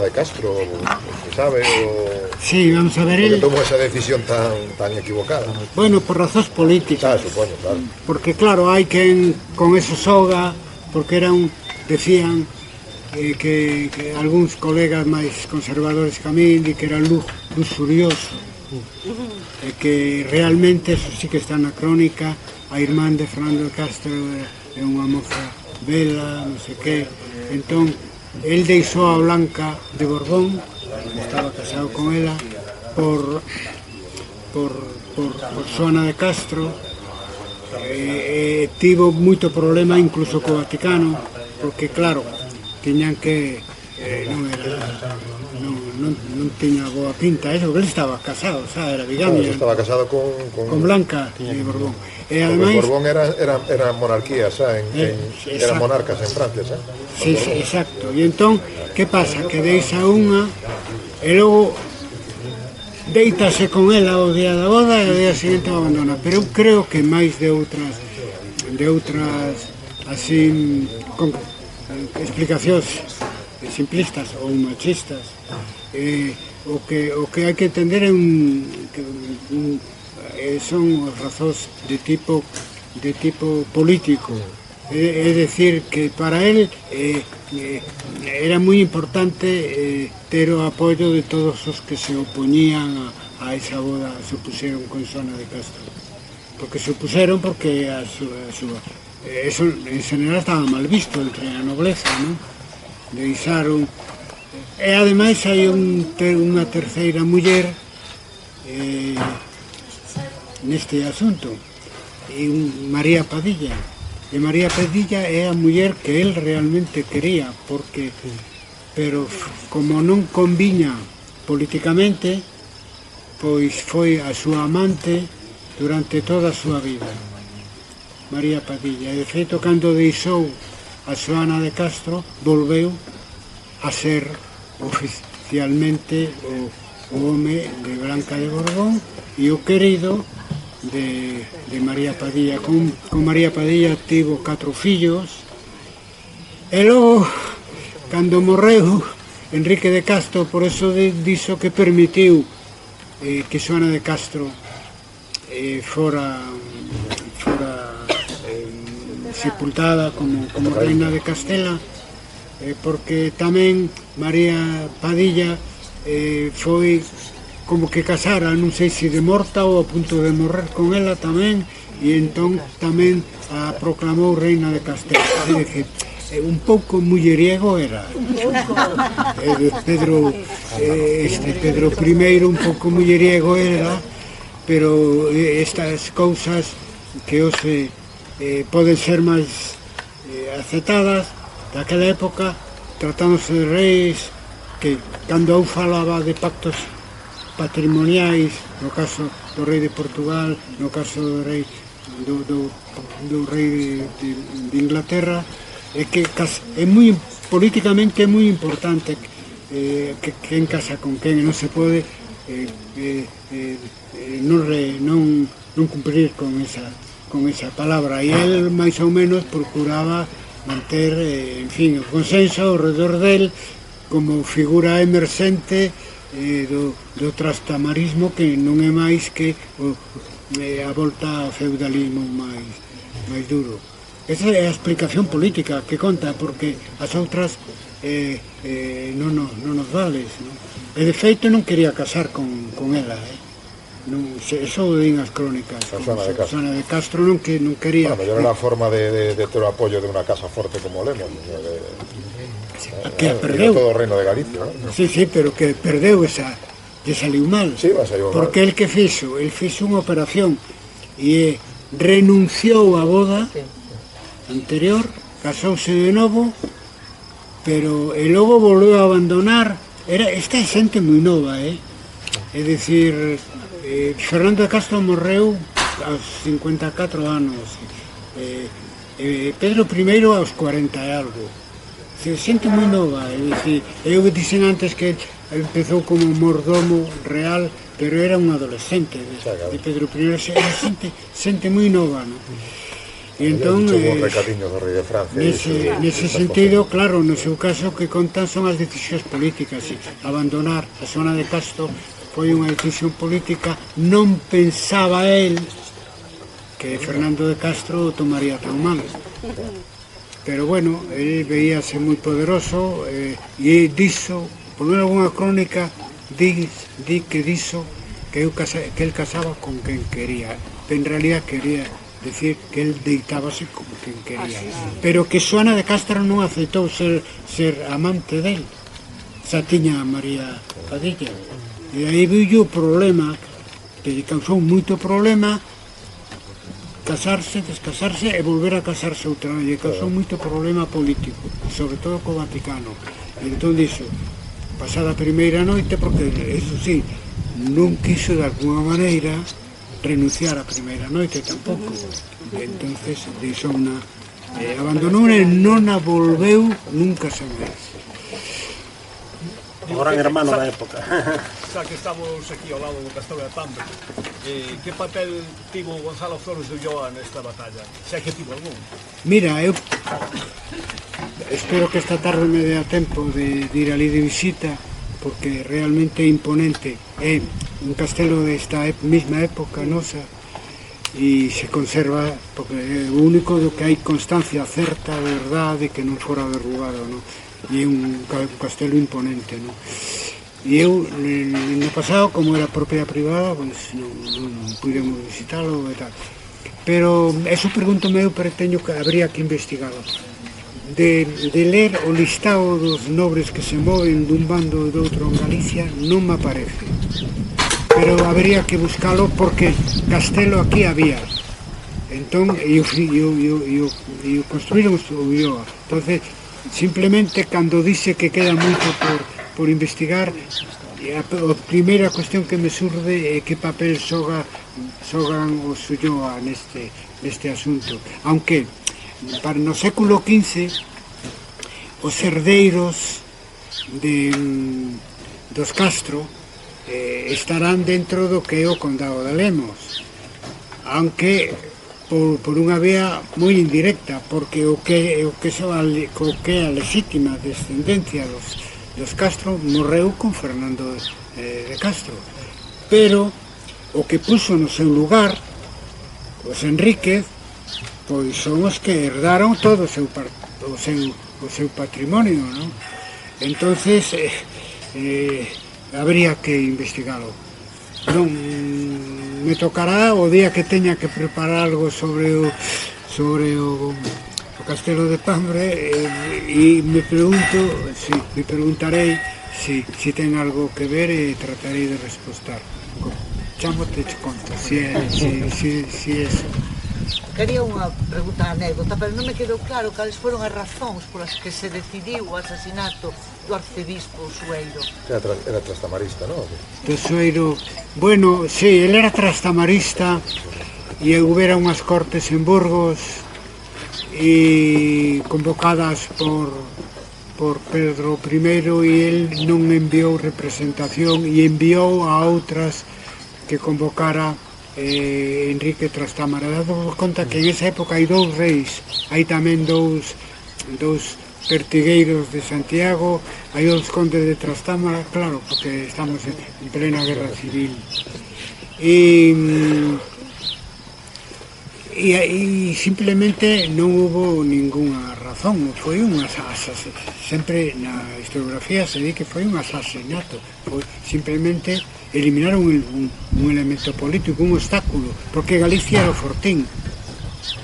de Castro, se sabe, o... Sí, vamos a ver, ¿Por qué él... tomó esa decisión tan equivocada? Bueno, por razones políticas. Supoño, claro. Porque claro, hai quen con eso soga, porque decían que algúns colegas máis conservadores que a min di que era luxurioso, e que realmente eso sí que está na crónica. A irmán de Fernando de Castro é unha moza bela, non sei que. Entón, el deixou a Blanca de Borbón, estaba casado con ela, por Xoana de Castro. Tivo moito problema incluso co Vaticano, porque claro, tiñan que non tiña boa pinta eso, porque ele estaba casado, xa, era bigamia. Claro, estaba casado con Blanca de Borbón. E ademais, Borbón era monarquía, xa, eran monarcas en Francia, xa. Sí, exacto. E entón, que pasa? Que deixa unha e logo deítase con ela o día da boda e o día seguinte o abandona. Pero eu creo que máis de outras así con explicacións simplistas ou machistas, o que hai que entender son razóns de tipo político. É decir, que para él era moi importante ter o apoio de todos os que se opoñían a esa boda, se opuseron con Xoana de Castro. Porque se opuseron porque eso en general estaba mal visto entre a nobleza, non? Deixaron. E ademais hai unha terceira muller neste asunto, María Padilla. E María Padilla é a muller que él realmente quería, pero como non conviña politicamente, pois foi a súa amante durante toda a súa vida, María Padilla. E de feito, cando deixou a Xoana de Castro, volveu a ser oficialmente o home de Blanca de Borbón e o querido de María Padilla. Con María Padilla tivo 4 fillos e logo, cando morreu Enrique de Castro, por eso dixo que permitiu que Xoana de Castro fora sepultada como reina de Castela, porque tamén María Padilla foi como que casara, non sei se de morta ou a punto de morrer con ela tamén, e entón tamén a proclamou reina de Castela. É dicir, un pouco mulleriego era. Pedro I un pouco mulleriego era, pero estas cousas que hoxe poden ser máis aceptadas, daquela época, tratándose de reis que, cando eu falaba de pactos patrimoniais, no caso do rei de Portugal, no caso do rei de Inglaterra, é que políticamente é moi importante que quen casa con quen, non se pode non cumprir con esa palabra, e el máis ou menos procuraba manter, en fin, o consenso ao redor del como figura emerxente do trastamarismo, que non é máis que a volta ao feudalismo máis duro. Esa é a explicación política que conta, porque as outras non nos vales, non? E de feito non quería casar con ela, eso o din as crónicas. Xoana de Castro non quería. Bueno, mellor era a forma de ter o apoio de unha casa forte como Lemos, que perdeu todo o reino de Galicia, ¿no? Sí, pero que perdeu esa, lle saliu mal, porque el que fixo unha operación e renunciou á boda anterior, casouse de novo, pero e logo volveu a abandonar. Esta é xente moi nova, é dicir, Fernando de Castro morreu aos 54 anos, Pedro I aos 40 e algo. Xente moi nova, eu dixen antes que empezou como mordomo real, pero era un adolescente de Pedro I, era xente moi nova, non? E entón, un recadiño do rei de Francia. nese sentido, claro, no seu caso que contan son as decisións políticas. Abandonar a zona de Castro foi unha decisión política, non pensaba el que Fernando de Castro tomaría tan mal. Pero bueno, ele veíase moi poderoso e dixo, por menos alguna crónica, di que dixo que el casaba con quen quería. En realidad quería decir que el deitábase con quen quería. Pero que Xoana de Castro non aceitou ser amante del. Xa tiña a María Padilla. E aí viu o problema, que lle causou moito problema, casarse, descasarse e volver a casarse outra vez. Lle causou moito problema político, sobre todo co Vaticano. E entón dixo, pasada a primeira noite, porque, eso sí, non quiso de alguna maneira renunciar a primeira noite tampouco. Entonces deixou unha abandonou e non a volveu nunca sen máis. O gran hermano da época. Xa que estamos aquí ao lado do Castelo de Pambre, que papel tivo Gonzalo Flores de Ulloa nesta batalla? Xa que tivo algún? Mira, eu espero que esta tarde me dé a tempo de ir ali de visita, porque realmente é imponente. É un castelo desta mesma época nosa e se conserva, porque é o único do que hai constancia certa, verdade, que non fora derrubado, non? E é un castelo imponente, non? E eu, no pasado, como era propiedade privada, pues, non pudemos visitarlo e tal. Pero eso pregúntome eu, pero habría que investigalo. De ler o listado dos nobres que se moven dun bando e do outro en Galicia non me aparece, pero habría que buscalo porque castelo aquí había, entón e o construíron o Ulloa. Entonces simplemente cando dice que queda moito por investigar, a primeira cuestión que me surde é que papel xogan os Ulloa neste asunto, aunque para no século XV os herdeiros dos Castro estarán dentro do que é o condado de Lemos, aunque por unha vía moi indirecta, porque o que é a lexítima descendencia dos Castro morreu con Fernando de Castro, pero o que puso no seu lugar os Enríquez pois son os que herdaron todo o seu patrimonio, non? Entonces habría que investigalo. Non me tocará o día que teña que preparar algo sobre o Castelo de Pambre e me preguntarei si ten algo que ver e tratarei de respostar. Chámote conta, si é Quería unha pregunta anécdota, pero non me quedou claro cales foron as razóns polas que se decidiu o asasinato do arcebispo Sueiro. Era trastamarista, non? Do Sueiro, bueno, sí, ele era trastamarista e houbera unhas cortes en Burgos e convocadas por Pedro I e el non enviou representación e enviou a outras que convocara Enrique Trastámara. Dado conta que en esa época hai dous reis, hai tamén dous pertigueiros de Santiago, hai os condes de Trastámara, claro, porque estamos en plena guerra civil. E simplemente non hubo ninguna razón, foi un asasinato, sempre na historiografía se di que foi un asasinato, foi simplemente eliminaron un elemento político, un obstáculo, porque Galicia era o fortín.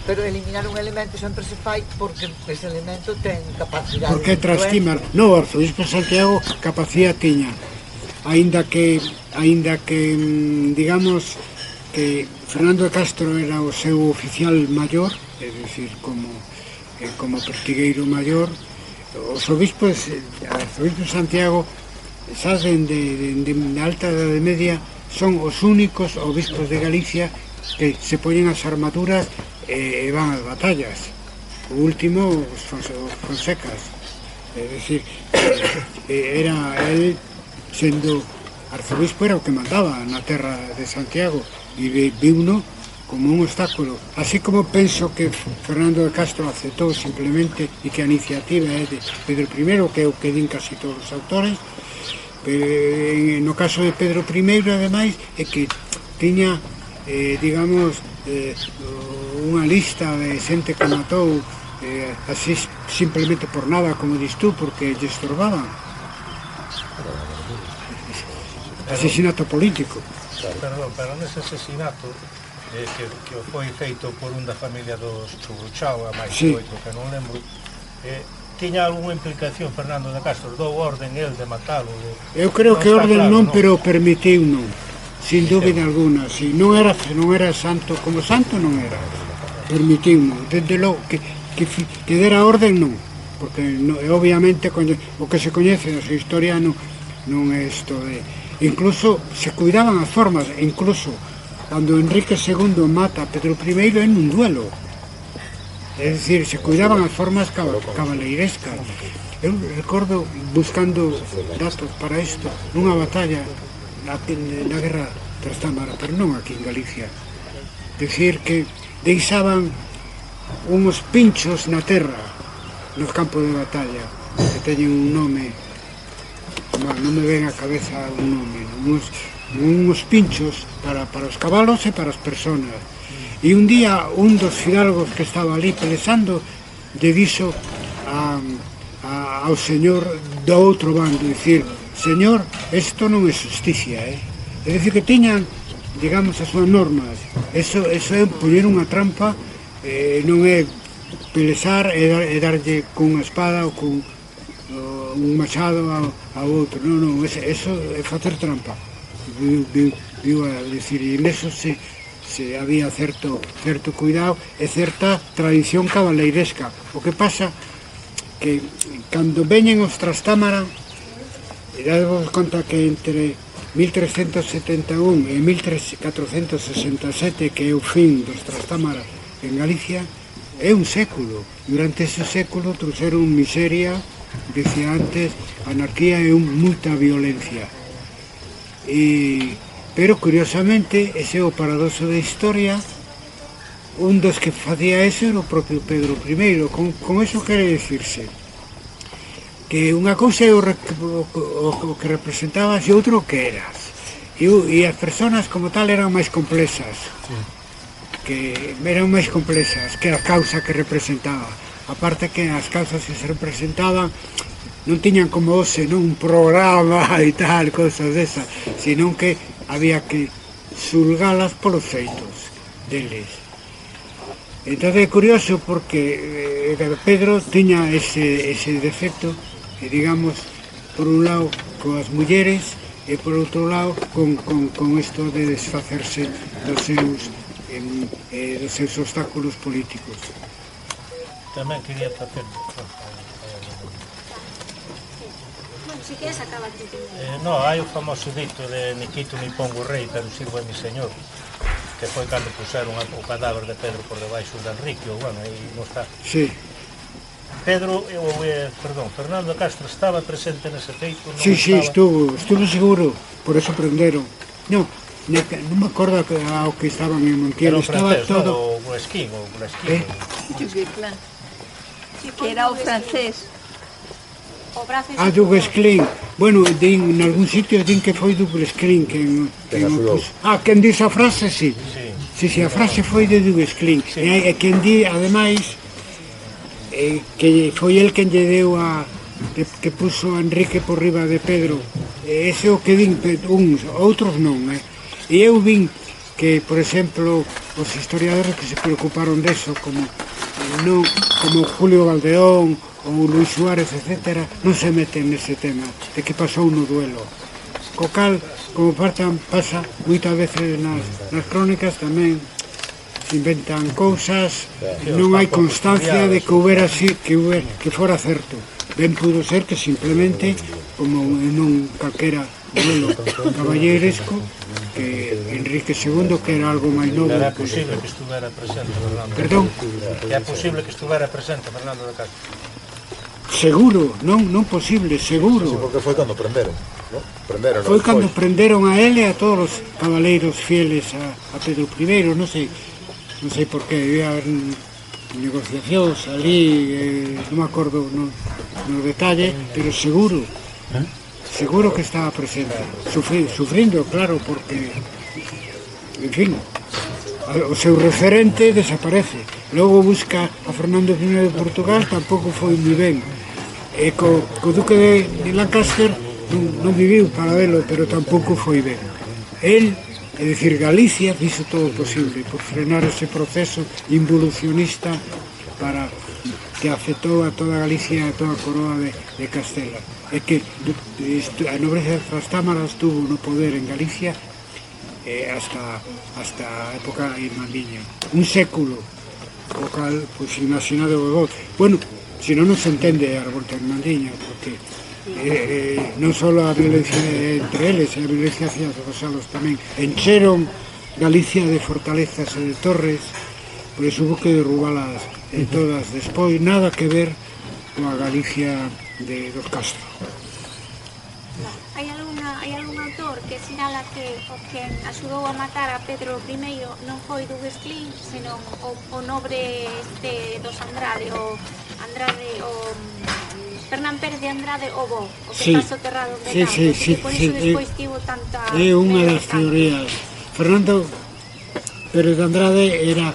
Pero eliminar un elemento sempre se fai porque ese elemento ten capacidade. Porque trastimar, no, o arzobispo Santiago capacidade tiña, aínda que digamos que Fernando de Castro era o seu oficial maior, é dicir, como pertigueiro maior, os obispos, o arzobispo Santiago, saben de alta Edade Media, son os únicos obispos de Galicia que se poñen as armaduras e van ás batallas. O último, os Fonsecas. É dicir, era el, sendo arzobispo, era o que mandaba na terra de Santiago, e viuno como un obstáculo, así como penso que Fernando de Castro aceptou simplemente e que a iniciativa é de Pedro I, que é o que din casi todos os autores, pero no caso de Pedro I, ademais, é que tiña, digamos, unha lista de xente que matou así simplemente por nada, como dis tú, porque lle estorbaban. Asesinato político. Perdón, pero nese asesinato que foi feito por un da familia dos Chubruchao, a máis Sí. oito, que non lembro, tiña algunha implicación Fernando de Castro, dou orden el de matalo? Eu creo que está orden claro, non, pero permitiu non, sin dúbida alguna. Si non era santo, como santo non era, permitiu non. Desde logo que dera orden non, porque obviamente o que se coñece da súa historia non é isto de... Incluso se cuidaban as formas, incluso cando Enrique II mata a Pedro I en un duelo. É dicir, se cuidaban as formas cabaleirescas. Eu recordo, buscando datos para isto, nunha batalla na guerra Trastámara, pero non aquí en Galicia. Decir que deixaban uns pinchos na terra, nos campos de batalla, que teñen un nome, non me ven a cabeza un nome, uns pinchos para os cabalos e para as personas. E un día un dos fidalgos que estaba ali pelexando lle dixo ao señor do outro bando, dicir, señor, isto non é justicia, é dicir que tiñan, digamos, as súas normas. Eso é poñer unha trampa, non é pelexar e darlle cunha espada ou cun un machado ao outro, non, eso é facer trampa. Viu a decir, e neso se había certo cuidado e certa tradición cabaleiresca. O que pasa que cando veñen os Trastámara, e dadevos conta que entre 1371 e 1467, que é o fin dos Trastámara en Galicia, é un século. Durante ese século trouxeron miseria, dicía antes, anarquía e moita violencia. Pero, curiosamente, ese é o paradoxo da historia, un dos que facía eso era o propio Pedro I. Con eso quere dicirse que unha cousa é o que representabas e outro o que eras. E as persoas como tal eran máis complexas, que a causa que representaba. Aparte que as causas que se representaban non tiñan como hoxe un programa e tal, cosas desas, sino que había que xulgalas polos feitos deles. Entón é curioso porque Pedro tiña ese defecto, digamos, por un lado coas mulleres e por outro lado con isto de desfacerse dos seus obstáculos políticos. Tamén quería facer... Si queres acaba aquí. No, hai o famoso dito de ni quito ni pongo rei, pero sirvo a mi señor, que foi cando puseron o cadáver de Pedro por debaixo de Enrique, ou bueno, aí non está. Sí. Fernando Castro estaba presente nese feito? Sí, estuvo seguro, por eso prenderon. Non me acordo ao que estaban en Montiel, estaba todo... O Guesquín, Que era o francés. do Guesclin. Bueno, en algún sitio din que foi do Guesclin quen dice a frase, sí. Sí, a frase foi de Guesclin. E quen di, ademais, que foi el quen lle deu que puso a Enrique por riba de Pedro. Ese é o que din uns, outros non. E eu vin que, por exemplo, os historiadores que se preocuparon deso, como Julio Valdeón ou Luis Suárez, etc., non se meten nese tema de que pasou no duelo. Co cal, como pasa moitas veces nas crónicas, tamén se inventan cousas, non hai constancia de que houbera así, que fora certo. Ben pudo ser que simplemente, como en un calquera duelo caballeiresco, que Enrique II, que era algo máis novo... Era posible que estuvera presente Fernando. Perdón? Que é posible que estuvera presente Fernando de Castro. Seguro, non posible, seguro. Sí, porque foi cando prenderon, ¿no? Foi cando prenderon a ele e a todos os cabaleiros fieles a Pedro I, non sei. non sei por que, debía haber negociacións ali, non me acordo no detalle, pero seguro que estaba presente, sufrindo, claro, porque, en fin, o seu referente desaparece. Logo busca a Fernando I de Portugal, tampouco foi moi ben. E co Duque de Lancaster non viviu para velo, pero tampouco foi ben. El, é dicir, Galicia, fixo todo o posible por frenar ese proceso involucionista para que afectou a toda Galicia e a toda a coroa de Castela. É que a nobreza de Trastámara estuvo no poder en Galicia hasta a época irmandiña. Un século, o cal, pois, imaginado o voz. Bueno, se non se entende a revolta irmandiña, porque non só a violencia entre eles, a violencia hacia os vasalos tamén. Encheron Galicia de fortalezas e de torres, por iso hubo que derrubalas todas. Despois, nada que ver coa Galicia dos Castro. Hai algún autor que sinala que o que axudou a matar a Pedro I non foi Duguesclín, senón o nobre dos Andrade, o Fernán Pérez de Andrade, o Bo, o que está soterrado de Campos, e por iso despois tivo tanta... É unha das teorías. Fernando Pérez de Andrade era,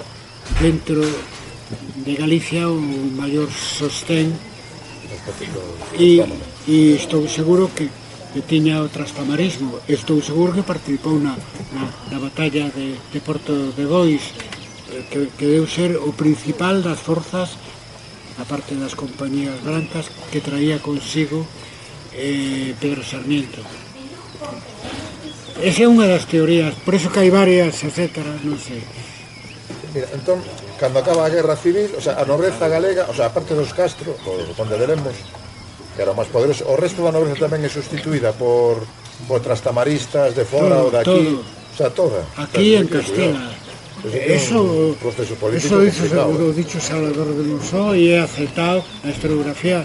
dentro de Galicia, o maior sostén, e estou seguro que tiña o trastamarismo. Estou seguro que participou na batalla de Porto de Bois, que deu ser o principal das forzas, a parte das compañías blancas, que traía consigo Pedro Sarmiento. Esa é unha das teorías, por iso que hai varias, etcétera, non sei. Mira, entón, cando acaba a Guerra Civil, o sea, a nobreza galega, o sea, a parte dos Castro, o Conde de Lemos, que era o máis poderoso, o resto da nobreza tamén é sustituída por trastamaristas de fora ou de aquí, o sea, toda. Aquí en Castela. Eso o dicho Salvador de Monzó e é aceptado na historiografía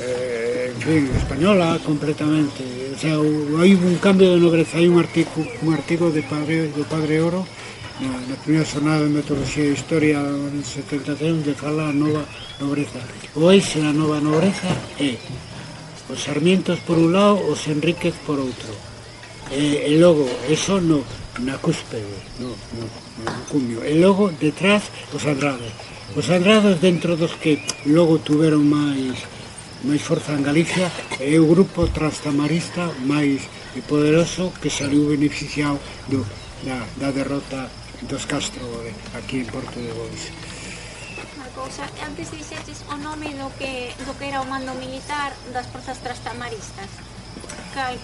en fin, española completamente. O sea, hai un cambio de nobreza, hai un artigo do Padre Oro na primeira xornada de metodoloxía de historia en 73, onde fala a nova nobreza. O eixe da nova nobreza é os Sarmientos por un lado, os Enríquez por outro. E logo, eso na cúspide, no cumio. E logo, detrás, os Andrade. Os Andrades, dentro dos que logo tuveron máis forza en Galicia, é o grupo trastamarista máis poderoso que saliu beneficiado da derrota dos Castro aquí en Porto de Bois. Antes dixeches o nome do que era o mando militar das forzas trastamaristas. Cal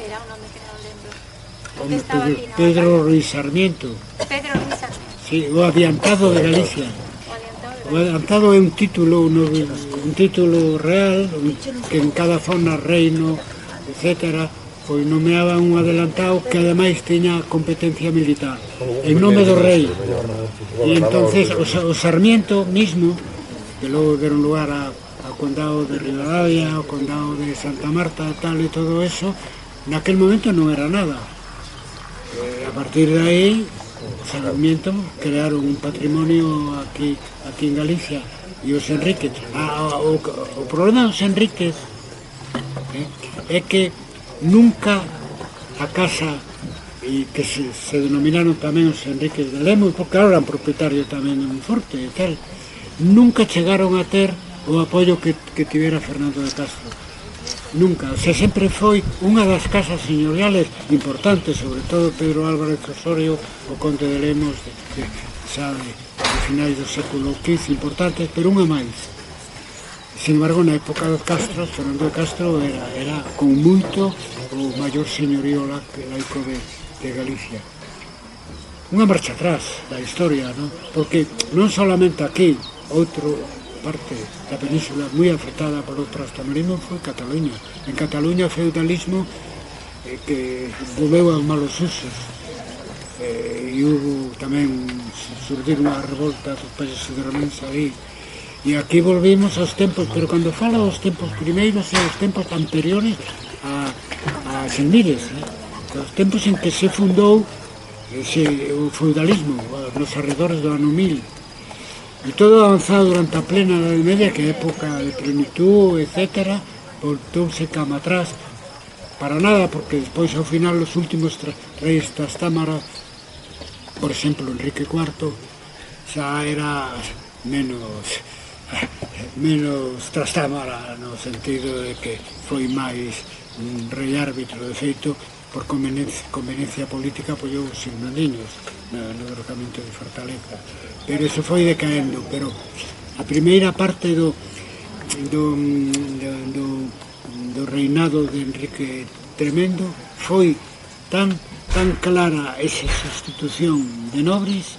era o nome que non lembro? Pedro Ruiz Sarmiento. Pedro Ruiz Sarmiento. Sí, o adiantado de Galicia. O adiantado é un título real que en cada zona, reino, etcétera, pois nomeaban un adelantado que ademais tiña competencia militar en nome do rei. E entonces o Sarmiento mismo, que logo deron lugar ao condado de Rivadavia, ao condado de Santa Marta, tal e todo eso, naquel momento non era nada. A partir de aí, o Sarmiento crearon un patrimonio aquí en Galicia, e os Enríquez. O problema dos Enríquez é que nunca a casa que se denominaron tamén os Enríquez de Lemos, porque ahora eran propietarios tamén de Monforte e tal, nunca chegaron a ter o apoio que tivera Fernando de Castro. Nunca, o sea, sempre foi unha das casas señoriales importantes, sobre todo Pedro Álvarez Osorio, o Conde de Lemos de finais do século XV, importantes, pero unha máis. Sin embargo, na época dos Castro, Fernando de Castro era con moito o maior señorío laico de Galicia. Unha marcha atrás da historia, non? Porque non solamente aquí, outro parte da península moi afectada por o trastamarismo foi Cataluña. En Cataluña o feudalismo que volveu aos malos usos e hubo tamén surdir unha revolta dos países sudromenses aí. E aquí volvimos aos tempos, pero cando fala dos tempos primeiros é os tempos anteriores a Xenmires, os tempos en que se fundou o feudalismo nos arredores do ano 1000, e todo avanzado durante a plena Edade Media, que é época de plenitud, etc., voltouse cama atrás para nada, porque despois ao final os últimos reis Trastámara, por exemplo Enrique IV, xa era menos Trastámara, no sentido de que foi máis un rei árbitro. De feito, por conveniencia política apoiou os signolinhos no derrocamento de Fortaleza, pero iso foi decaendo. Pero a primeira parte do reinado de Enrique Tremendo foi tan clara esa sustitución de nobres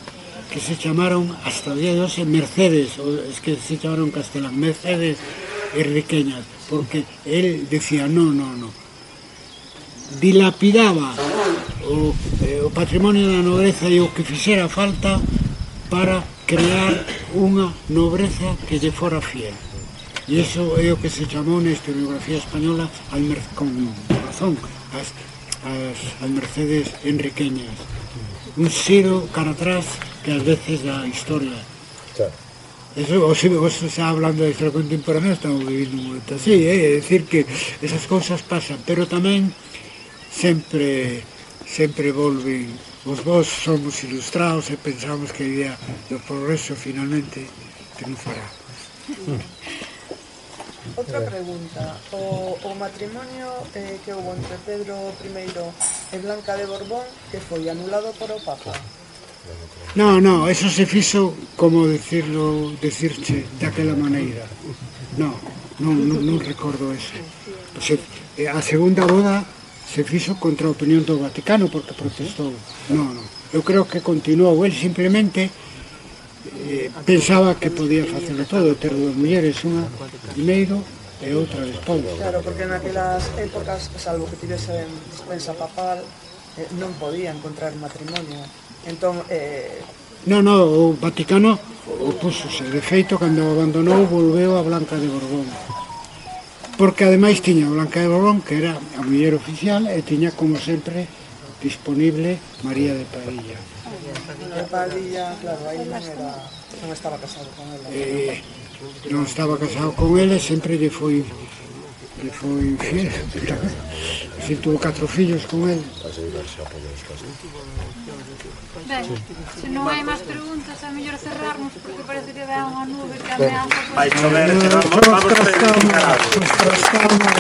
que se chamaron hasta o día de hoxe Mercedes, ou es que se chamaron castelán, Mercedes e riqueñas, porque él decía no, dilapidaba o patrimonio da nobreza e o que fixera falta para crear unha nobreza que lle fora fiel. E iso é o que se chamou na historiografía española, con razón, as Mercedes enriqueñas. Un xiro cara atrás que ás veces da historia. Eso, vos xa hablando de historia contemporánea, estamos vivindo un momento así, é dicir que esas cousas pasan, pero tamén sempre volven. Vos somos ilustrados e pensamos que a idea do progreso finalmente triunfará. Outra pregunta, o matrimonio que houve entre Pedro I e Blanca de Borbón, que foi anulado por o Papa? No, eso se fixo, como decirche daquela maneira. Non recordo eso. A segunda boda se fixo contra a opinión do Vaticano porque protestou. Non. Eu creo que continuou. El simplemente pensaba que podía facelo todo, ter dúas mulleres, unha primeiro e outra despois. Claro, porque naquelas épocas, salvo que tivesen dispensa papal, non podía encontrar matrimonio. Entón, o Vaticano opúsose. De feito, cando abandonou, volveu a Blanca de Borbón. Porque ademais tiña a Blanca de Borbón, que era a muller oficial, e tiña, como sempre, disponible María de Padilla. De Padilla, claro, aí non estaba casado con ela. Non estaba casado con ela, sempre lle foi infiel. Si tuvo 4 fillos con el. Ben, se non hai máis preguntas, é mellor cerrarnos, porque parece que dá unha nube que ameaza. Vai chover, que vamos ter que encarar.